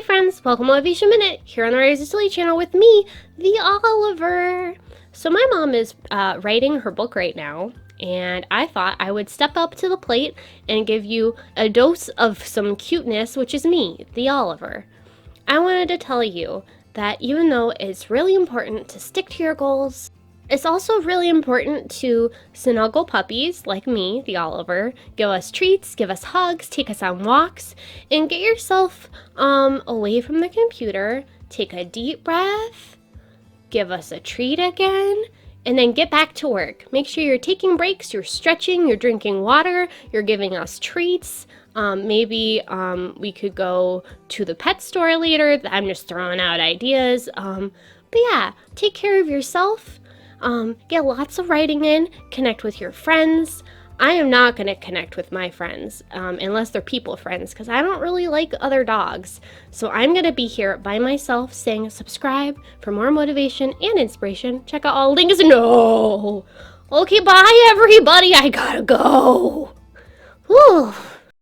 friends, welcome to Motivation Minute here on the Atelier channel with me, the Oliver. So my mom is writing her book right now, and I thought I would step up to the plate and give you a dose of some cuteness, which is me, the Oliver. I wanted to tell you that even though it's really important to stick to your goals, it's also really important to snuggle puppies like me, the Oliver, give us treats, give us hugs, take us on walks, and get yourself away from the computer, take a deep breath, give us a treat again, and then get back to work. Make sure you're taking breaks, you're stretching, you're drinking water, you're giving us treats. Maybe we could go to the pet store later. I'm just throwing out ideas. But yeah, take care of yourself. Get lots of writing in, connect with your friends. I am not going to connect with my friends unless they're people friends, because I don't really like other dogs. So I'm going to be here by myself saying subscribe for more motivation and inspiration. Check out all links. No! Okay, bye everybody. I gotta go. Whew.